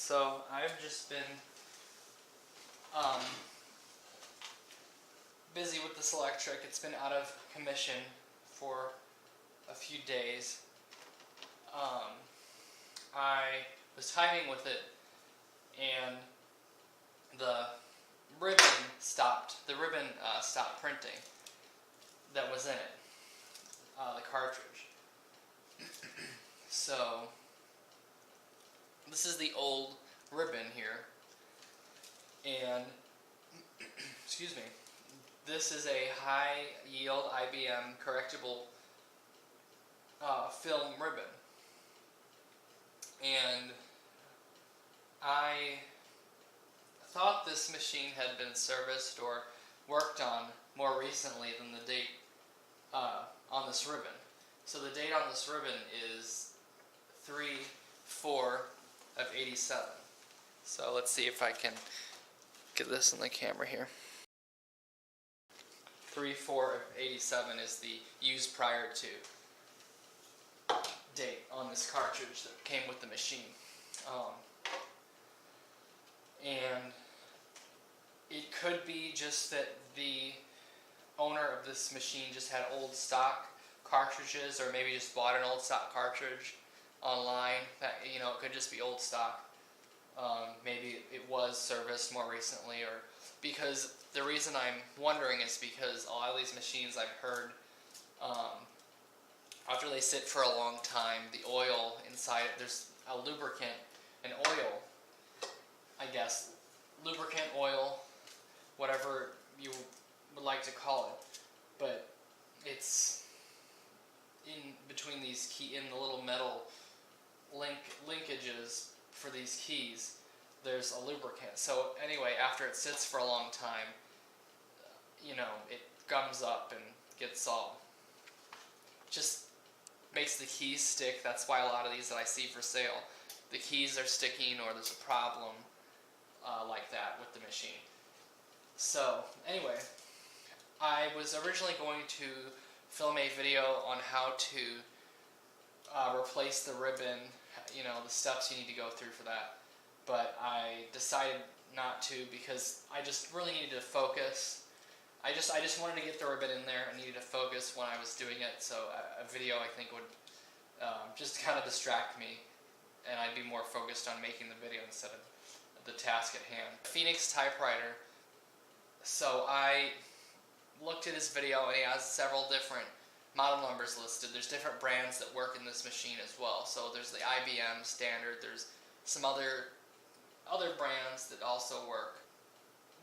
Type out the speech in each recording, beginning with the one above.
So I've just been busy with the Selectric. It's been out of commission for a few days. I was typing with it, and the ribbon stopped. The ribbon stopped printing that was in it, the cartridge. So this is the old ribbon here, and excuse me, this is a high yield IBM correctable film ribbon, and I thought this machine had been serviced or worked on more recently than the date on this ribbon. So the date on this ribbon is 3/4/87. So let's see if I can get this in the camera here. 3/4/87 is the used prior to date on this cartridge that came with the machine. And it could be just that the owner of this machine just had old stock cartridges, or maybe just bought an old stock cartridge online. That, you know, it could just be old stock. Maybe it was serviced more recently, or because the reason I'm wondering is because a lot of these machines I've heard, after they sit for a long time, the oil inside it, there's a lubricant, an oil, I guess, lubricant, oil, whatever you would like to call it, but it's in between these in the little metal linkages for these keys. There's a lubricant. So anyway, after it sits for a long time, you know, it gums up and gets all, just makes the keys stick. That's why a lot of these that I see for sale, the keys are sticking, or there's a problem like that with the machine. So anyway, I was originally going to film a video on how to replace the ribbon, you know, the steps you need to go through for that, but I decided not to because I just really needed to focus. I just wanted to get the ribbon in there. I needed to focus when I was doing it, so a video I think would just kind of distract me, and I'd be more focused on making the video instead of the task at hand. Phoenix Typewriter. So I looked at his video, and he has several different model numbers listed. There's different brands that work in this machine as well. So there's the IBM standard. There's some other brands that also work.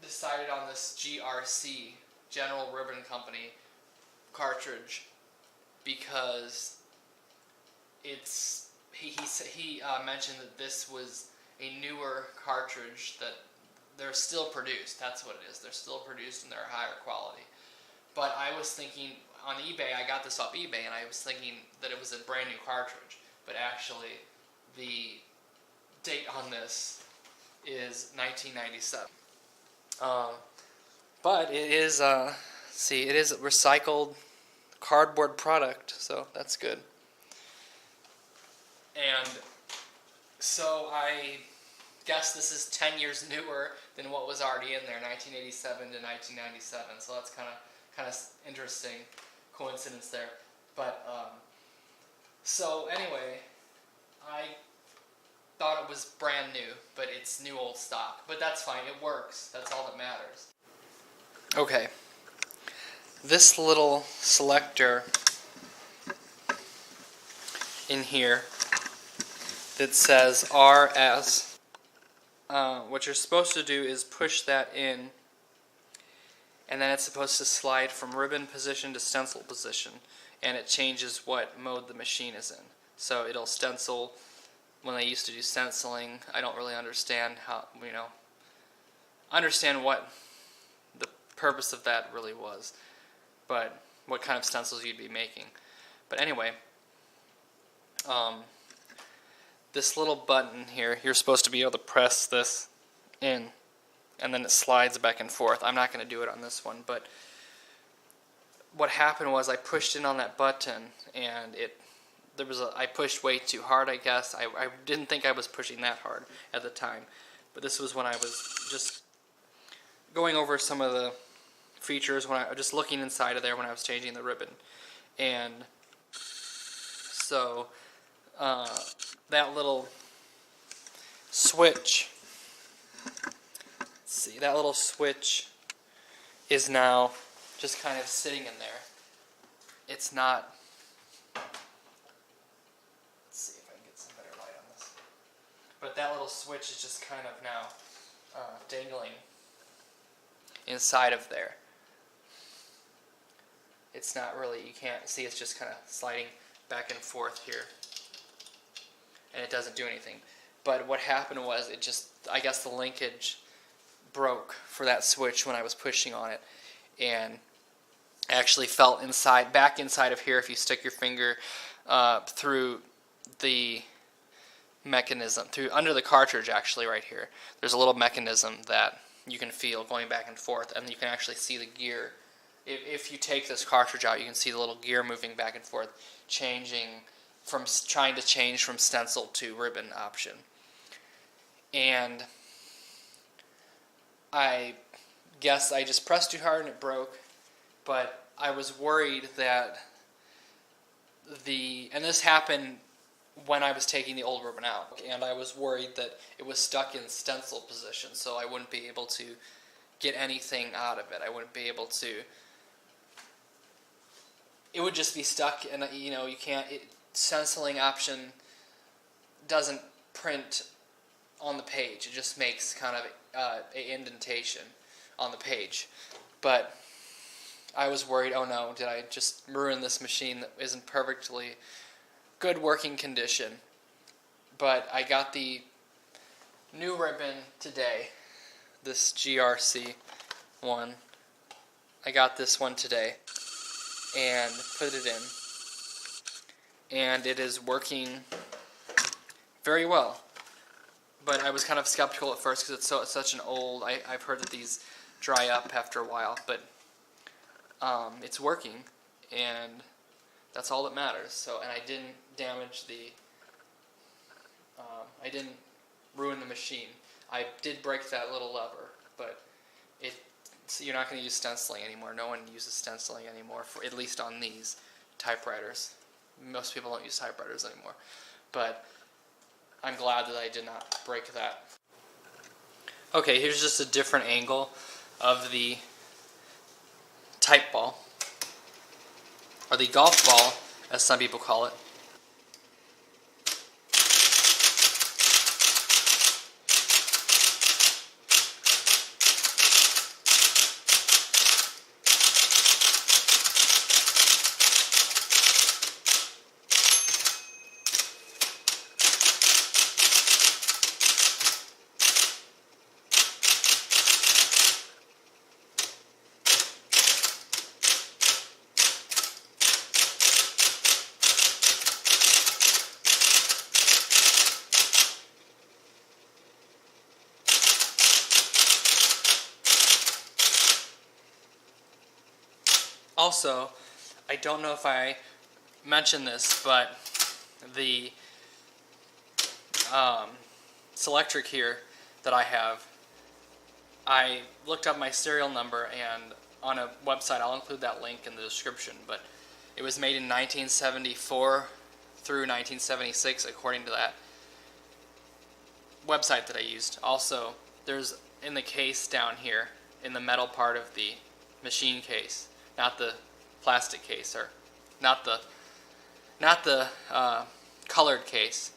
Decided on this GRC, General Ribbon Company cartridge, because it's he mentioned that this was a newer cartridge, that they're still produced. That's what it is. They're still produced and they're higher quality. But I was thinking on eBay, I got this off eBay, and I was thinking that it was a brand new cartridge. But actually, the date on this is 1997. But it is, see, it is a recycled cardboard product, so that's good. And so I guess this is 10 years newer than what was already in there, 1987 to 1997. So that's kind of interesting coincidence there. But so anyway, I thought it was brand new, but it's new old stock. But that's fine, it works. That's all that matters. Okay. This little selector in here that says RS, what you're supposed to do is push that in, and then it's supposed to slide from ribbon position to stencil position, and it changes what mode the machine is in. So it'll stencil. When I used to do stenciling, I don't really understand how, you know, understand what the purpose of that really was, but what kind of stencils you'd be making. But anyway, this little button here, you're supposed to be able to press this in, and then it slides back and forth. I'm not going to do it on this one, but what happened was I pushed in on that button, and I pushed way too hard, I guess. I didn't think I was pushing that hard at the time, but this was when I was just going over some of the features, when I was just looking inside of there when I was changing the ribbon. And so that little switch, let's see, that little switch is now just kind of sitting in there. It's not, let's see if I can get some better light on this. But that little switch is just kind of now dangling inside of there. It's not really, you can't see, it's just kind of sliding back and forth here. And it doesn't do anything. But what happened was, it just, I guess the linkage broke for that switch when I was pushing on it. And actually felt inside, back inside of here, if you stick your finger through the mechanism, under the cartridge actually right here. There's a little mechanism that you can feel going back and forth, and you can actually see the gear. If you take this cartridge out, you can see the little gear moving back and forth, trying to change from stencil to ribbon option. And I guess I just pressed too hard and it broke, but I was worried that and this happened when I was taking the old ribbon out, and I was worried that it was stuck in stencil position, so I wouldn't be able to get anything out of it. I wouldn't be able to, it would just be stuck, and you know, you can't, stenciling option doesn't print on the page. It just makes kind of an indentation on the page. But I was worried, oh no, did I just ruin this machine that isn't perfectly good working condition? But I got the new ribbon today, this GRC one. I got this one today and put it in, and it is working very well. But I was kind of skeptical at first because it's such an old, I've heard that these dry up after a while, but it's working, and that's all that matters. So, and I didn't damage I didn't ruin the machine. I did break that little lever, but you're not going to use stenciling anymore. No one uses stenciling anymore, at least on these typewriters. Most people don't use typewriters anymore. But I'm glad that I did not break that. Okay, here's just a different angle of the type ball, or the golf ball, as some people call it. Also, I don't know if I mentioned this, but the Selectric here that I have, I looked up my serial number, and on a website, I'll include that link in the description, but it was made in 1974 through 1976 according to that website that I used. Also, there's in the case down here, in the metal part of the machine case, not the plastic case, or not the colored case,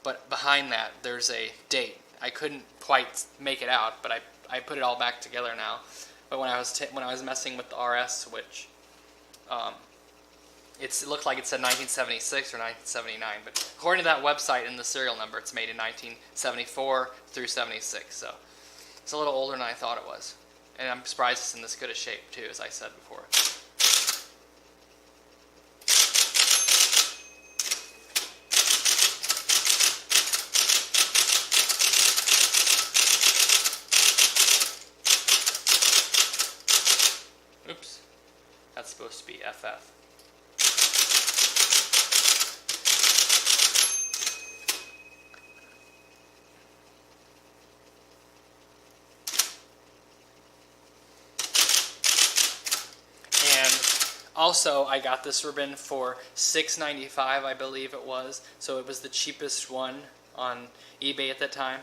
but behind that there's a date. I couldn't quite make it out, but I put it all back together now. But when I was messing with the RS switch, it looked like it said 1976 or 1979, but according to that website in the serial number, it's made in 1974 through 76. So it's a little older than I thought it was. And I'm surprised it's in this good a shape too, as I said before. Oops, that's supposed to be FF. Also, I got this ribbon for $6.95, I believe it was. So it was the cheapest one on eBay at that time.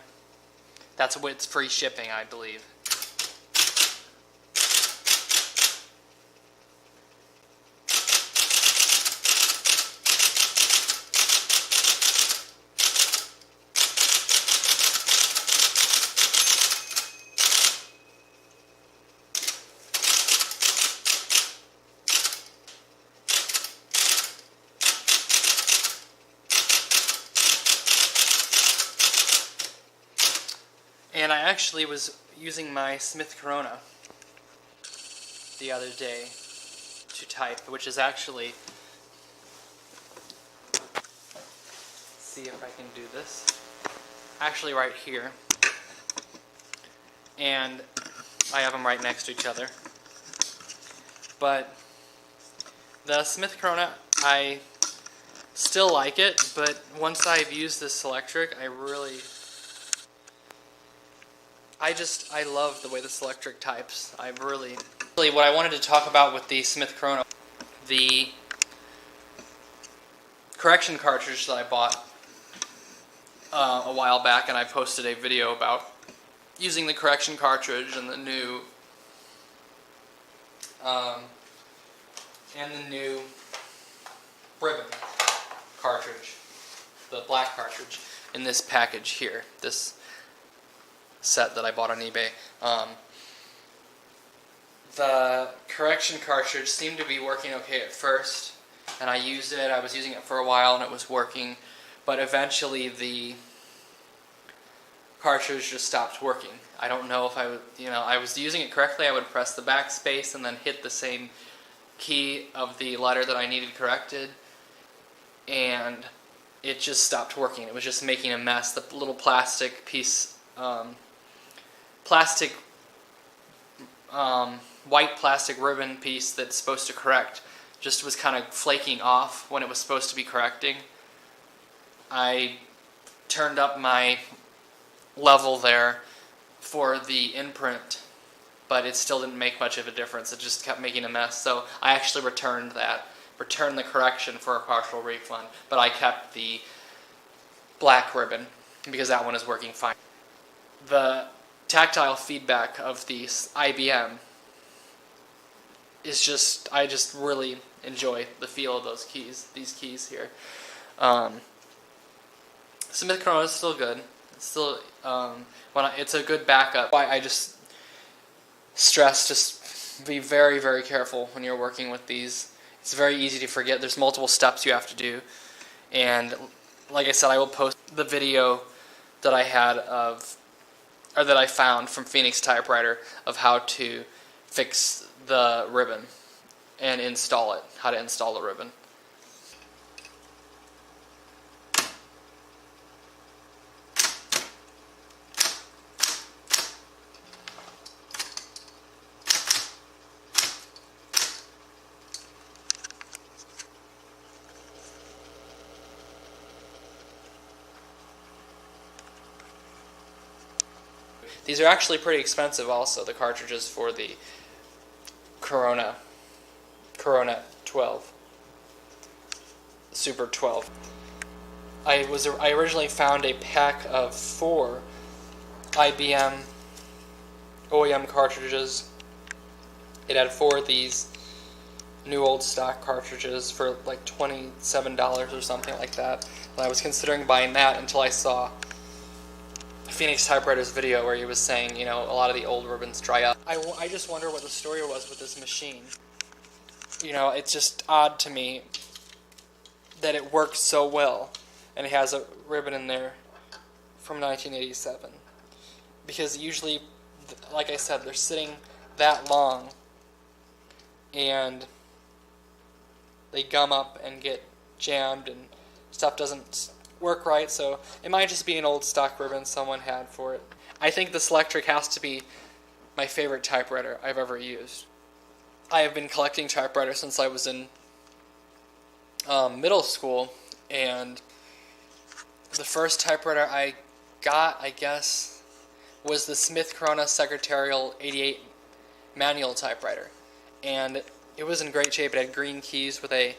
That's with free shipping, I believe. And I actually was using my Smith Corona the other day to type, which is actually, let's see if I can do this, actually right here. And I have them right next to each other. But the Smith Corona, I still like it, but once I've used this Selectric, I love the way the Selectric types. What I wanted to talk about with the Smith Corona, the correction cartridge that I bought a while back, and I posted a video about using the correction cartridge and the new ribbon cartridge, the black cartridge in this package here, this set that I bought on eBay. The correction cartridge seemed to be working okay at first, and I used it. I was using it for a while and it was working, but eventually the cartridge just stopped working. I don't know if I was using it correctly. I would press the backspace and then hit the same key of the letter that I needed corrected, and it just stopped working. It was just making a mess. The little plastic piece, white plastic ribbon piece that's supposed to correct just was kind of flaking off when it was supposed to be correcting. I turned up my level there for the imprint, but it still didn't make much of a difference. It just kept making a mess. So I actually returned the correction for a partial refund, but I kept the black ribbon because that one is working fine. The tactile feedback of the IBM is just, I just really enjoy the feel of these keys here. Smith Corona is still good. It's still, it's a good backup. I just stress, just be very, very careful when you're working with these. It's very easy to forget. There's multiple steps you have to do. And like I said, I will post the video that I had that I found from Phoenix Typewriter of how to fix the ribbon and install it, how to install the ribbon. These are actually pretty expensive also, the cartridges for the Coronet 12, Super 12. I originally found a pack of 4 IBM OEM cartridges. It had 4 of these new old stock cartridges for like $27 or something like that. And I was considering buying that until I saw Phoenix Typewriter's video where he was saying, a lot of the old ribbons dry up. I just wonder what the story was with this machine. It's just odd to me that it works so well and it has a ribbon in there from 1987. Because usually, like I said, they're sitting that long and they gum up and get jammed and stuff doesn't work right, so it might just be an old stock ribbon someone had for it. I think the Selectric has to be my favorite typewriter I've ever used. I have been collecting typewriters since I was in middle school, and the first typewriter I got, I guess, was the Smith Corona Secretarial 88 manual typewriter. And It was in great shape. It had green keys with a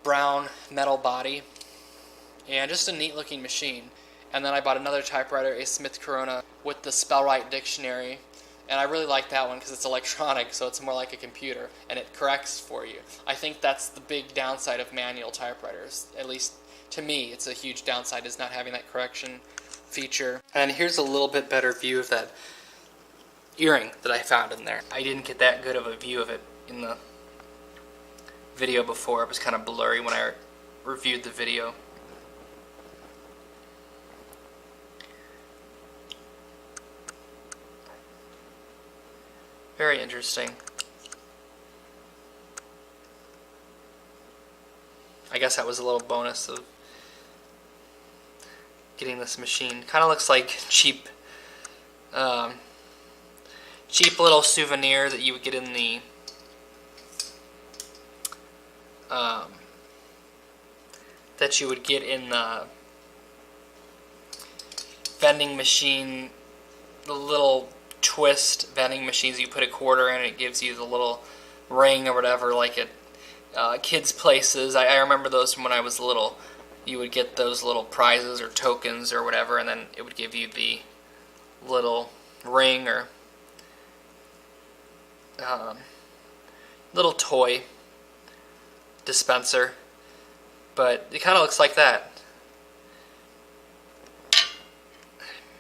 brown metal body, and just a neat looking machine. And then I bought another typewriter, a Smith Corona, with the Spellwright dictionary, and I really like that one because it's electronic, so it's more like a computer, and it corrects for you. I think that's the big downside of manual typewriters. At least to me, it's a huge downside, is not having that correction feature. And here's a little bit better view of that earring that I found in there. I didn't get that good of a view of it in the video before. It was kind of blurry when I reviewed the video. Very interesting. I guess that was a little bonus of getting this machine. Kind of looks like cheap little souvenir that you would get in the vending machine, the little twist vending machines. You put a quarter in and it gives you the little ring or whatever, like at kids' places. I remember those from when I was little. You would get those little prizes or tokens or whatever, and then it would give you the little ring or little toy dispenser. But it kind of looks like that.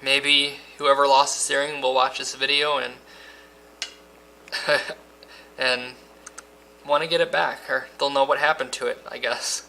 Maybe whoever lost this earring will watch this video and and want to get it back, or they'll know what happened to it, I guess.